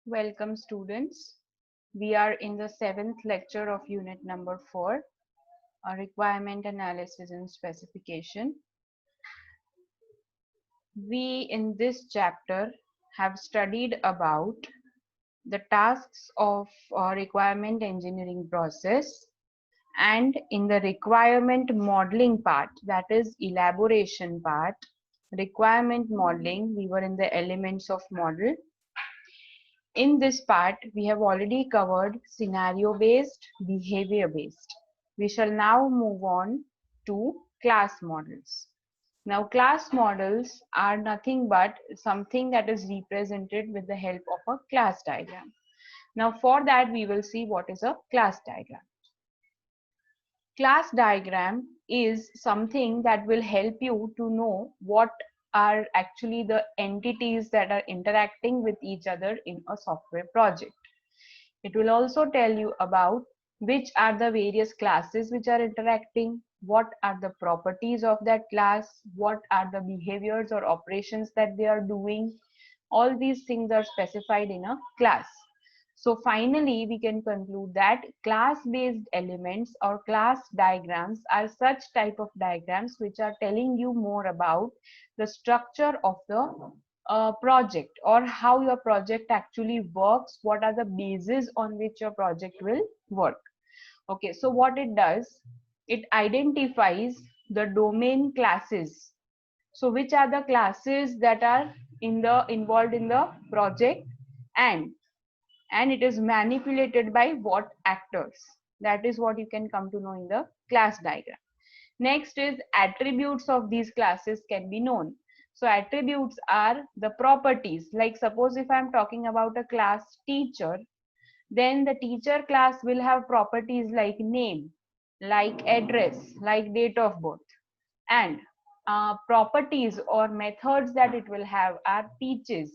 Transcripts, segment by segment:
Welcome students. We are in the 7th lecture of unit number 4, a requirement analysis and specification. We in this chapter have studied about the tasks of requirement engineering process, and in the requirement modeling part, that is elaboration part, requirement modeling, we were in the elements of model. In this part, we have already covered scenario-based, behavior-based. We shall now move on to class models. Now, class models are nothing but something that is represented with the help of a class diagram. Now, for that, we will see what is a class diagram. Class diagram is something that will help you to know what are actually the entities that are interacting with each other in a software project. It will also tell you about which are the various classes which are interacting, what are the properties of that class, what are the behaviors or operations that they are doing. All these things are specified in a class. So finally, we can conclude that class-based elements or class diagrams are such type of diagrams which are telling you more about the structure of the project, or how your project actually works, what are the bases on which your project will work. Okay, so what it does, it identifies the domain classes. So which are the classes that are involved in the project, and it is manipulated by what actors. That is what you can come to know in the class diagram. Next is attributes of these classes can be known. So attributes are the properties. Like suppose if I'm talking about a class teacher, then the teacher class will have properties like name, like address, like date of birth. And properties or methods that it will have are teaches,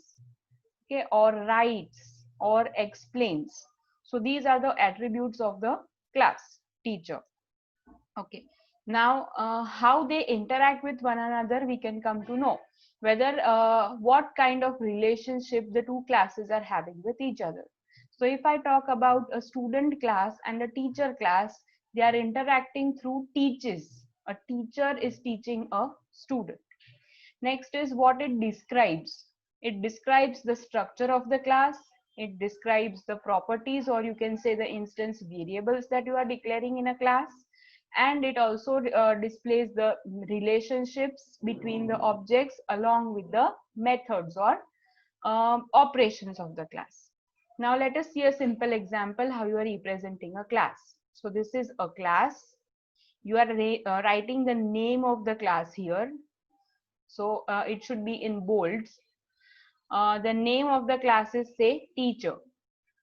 okay, or writes or explains. So these are the attributes of the class teacher. Okay, now how they interact with one another, we can come to know whether what kind of relationship the two classes are having with each other. So if I talk about a student class and a teacher class, they are interacting through teaches. A teacher is teaching a student. Next is what it describes. It describes the structure of the class. It describes the properties, or you can say the instance variables that you are declaring in a class. And it also displays the relationships between the objects along with the methods or operations of the class. Now let us see a simple example how you are representing a class. So this is a class. You are writing the name of the class here. So it should be in bolds. The name of the class is say teacher.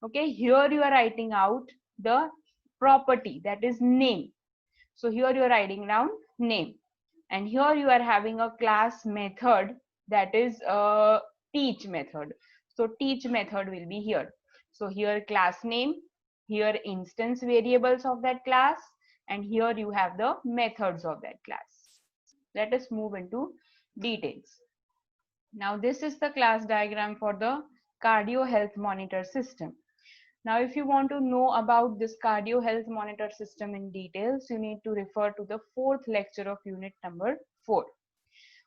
Okay, here you are writing out the property, that is name. So here you are writing down name, and here you are having a class method, that is a teach method. So teach method will be here. So here class name, here instance variables of that class, and here you have the methods of that class. Let us move into details. Now this is the class diagram for the cardio health monitor system. Now if you want to know about this cardio health monitor system in details, you need to refer to the 4th lecture of unit number 4.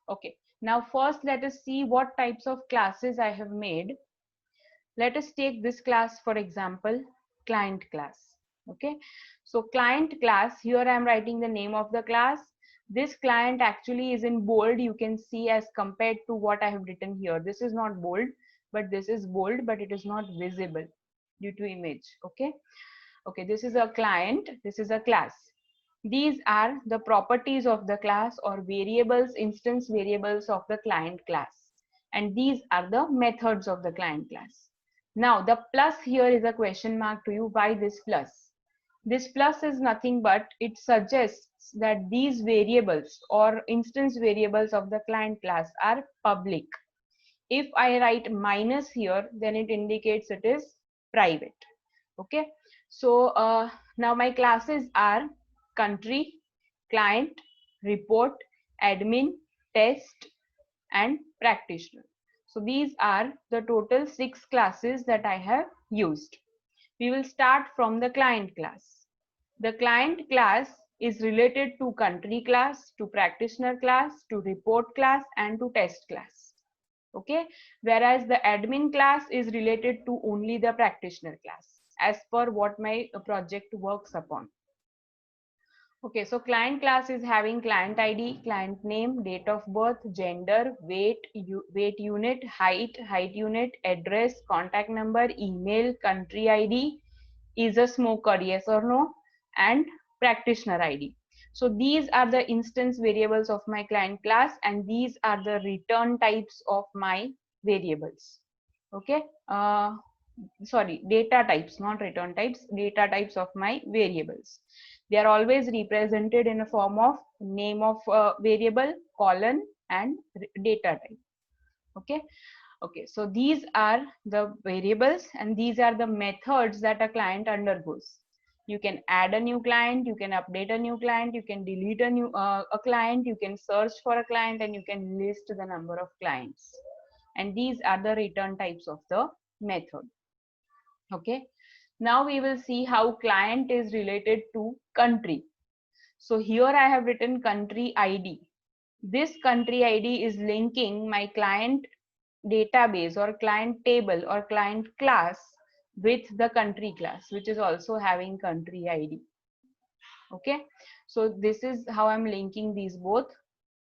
Okay, now first let us see what types of classes I have made. Let us take this class for example, client class. Okay, so client class, here I am writing the name of the class. This client actually is in bold, you can see, as compared to what I have written here. This is not bold, but this is bold, but it is not visible due to image. Okay, okay, this is a client, this is a class. These are the properties of the class, or variables, instance variables of the client class, and these are the methods of the client class. Now the plus here is a question mark to you. Why this plus? This plus is nothing but it suggests that these variables or instance variables of the client class are public. If I write minus here, then it indicates it is private. Okay, so now my classes are country, client, report, admin, test, and practitioner. So these are the total 6 classes that I have used. We will start from the client class. The client class is related to country class, to practitioner class, to report class, and to test class. Okay, whereas the admin class is related to only the practitioner class as per what my project works upon. Okay, so client class is having client ID, client name, date of birth, gender, weight, weight unit, height unit, address, contact number, email, country ID, is a smoker, yes or no, and practitioner ID. So these are the instance variables of my client class, and these are the return types of my variables. Okay, sorry, data types, not return types, data types of my variables. They are always represented in a form of name of variable, colon, and data type. Okay. Okay, so these are the variables and these are the methods that a client undergoes. You can add a new client, you can update a new client, you can delete a client, you can search for a client, and you can list the number of clients. And these are the return types of the method. Okay, now we will see how client is related to country. So here I have written country ID. This country ID is linking my client database or client table or client class with the country class, which is also having country ID. Okay, so this is how I'm linking these both.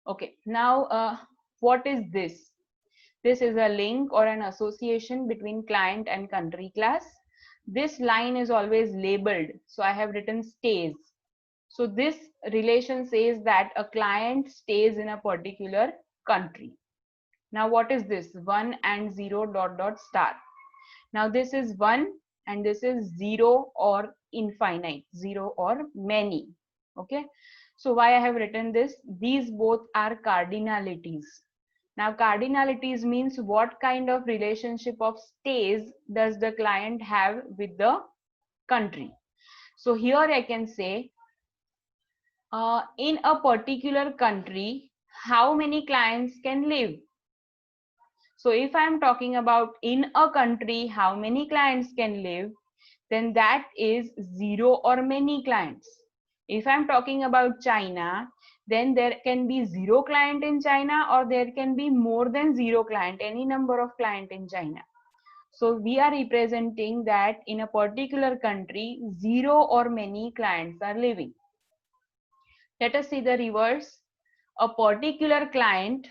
Okay, now what is this? This is a link or an association between client and country class. This line is always labeled, so I have written stays. So this relation says that a client stays in a particular country. Now what is this? 1 and 0 dot dot star. Now this is 1 and this is 0 or infinite, 0 or many. Okay, so why I have written this? These both are cardinalities. Now cardinalities means what kind of relationship of stays does the client have with the country. So here I can say in a particular country, how many clients can live? So if I'm talking about in a country, how many clients can live, then that is 0 or many clients. If I'm talking about China, then there can be 0 client in China or there can be more than 0 client, any number of client in China. So we are representing that in a particular country, 0 or many clients are living. Let us see the reverse. A particular client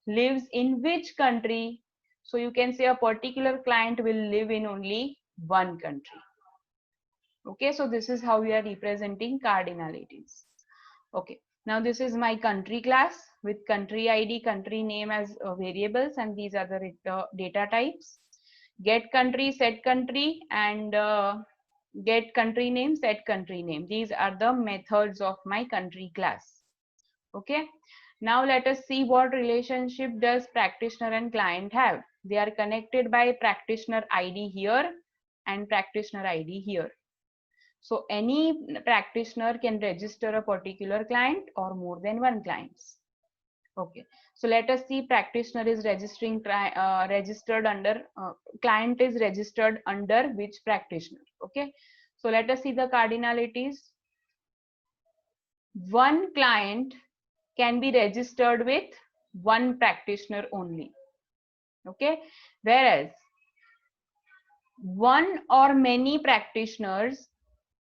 lives in which country? So you can say a particular client will live in only one country. Okay, so this is how we are representing cardinalities. Okay, now this is my country class with country ID, country name as variables, and these are the data types. Get country, set country, and get country name, set country name. These are the methods of my country class. Okay, now let us see what relationship does practitioner and client have. They are connected by practitioner ID here and practitioner ID here. So any practitioner can register a particular client or more than one clients. Okay, so let us see practitioner is registering registered under client is registered under which practitioner. Okay, so let us see the cardinalities. One client can be registered with one practitioner only. Okay, whereas one or many practitioners,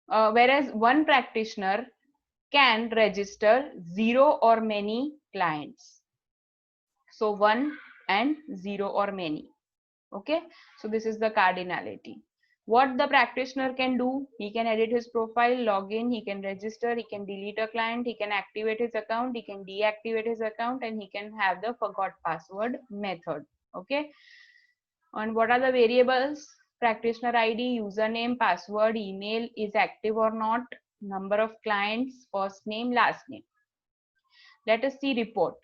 whereas one practitioner can register 0 or many clients. So 1 and 0 or many. Okay, so this is the cardinality. What the practitioner can do, he can edit his profile, log in, he can register, he can delete a client, he can activate his account, he can deactivate his account, and he can have the forgot password method. Okay, and what are the variables? Practitioner ID, username, password, email, is active or not, number of clients, first name, last name. Let us see report.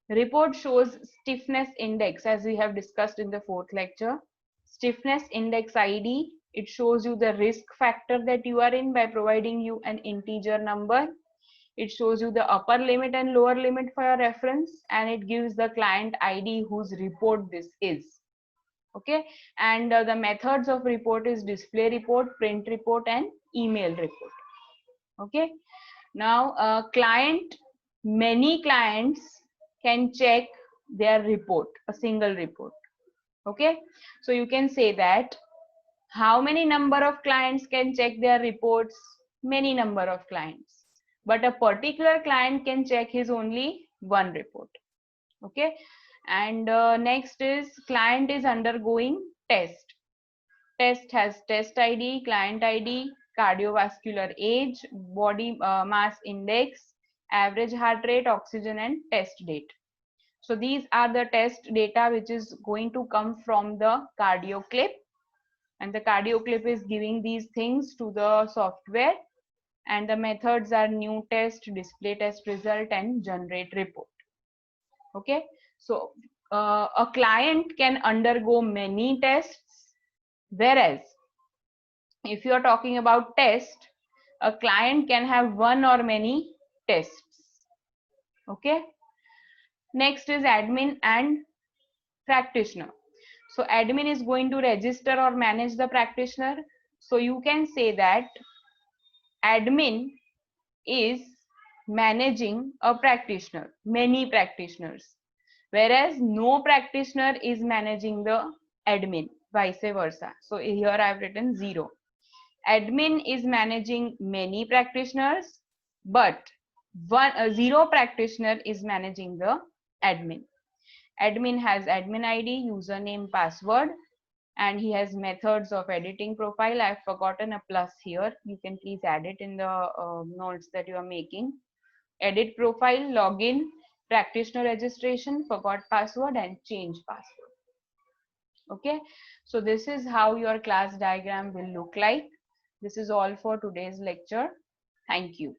Report shows stiffness index as we have discussed in the 4th lecture. Stiffness index ID, it shows you the risk factor that you are in by providing you an integer number. It shows you the upper limit and lower limit for your reference, and it gives the client ID whose report this is. Okay, and the methods of report is display report, print report, and email report. Okay, now many clients can check their report, a single report. Okay, so you can say that how many number of clients can check their reports? Many number of clients, but a particular client can check his only one report. Okay, and next is client is undergoing test. Test has test ID, client ID, cardiovascular age, body mass index, average heart rate, oxygen, and test date. So these are the test data which is going to come from the cardio clip, and the cardio clip is giving these things to the software, and the methods are new test, display test result, and generate report. Okay, so a client can undergo many tests, whereas if you are talking about test, a client can have one or many tests. Okay, next is admin and practitioner. So admin is going to register or manage the practitioner. So you can say that admin is managing a practitioner, many practitioners, whereas no practitioner is managing the admin, vice versa. So here I have written 0. Admin is managing many practitioners, but 0 practitioner is managing the admin. Admin has admin ID, username, password, and he has methods of editing profile. I've forgotten a plus here. You can please add it in the notes that you are making. Edit profile, login, practitioner registration, forgot password, and change password. Okay, so this is how your class diagram will look like. This is all for today's lecture. Thank you.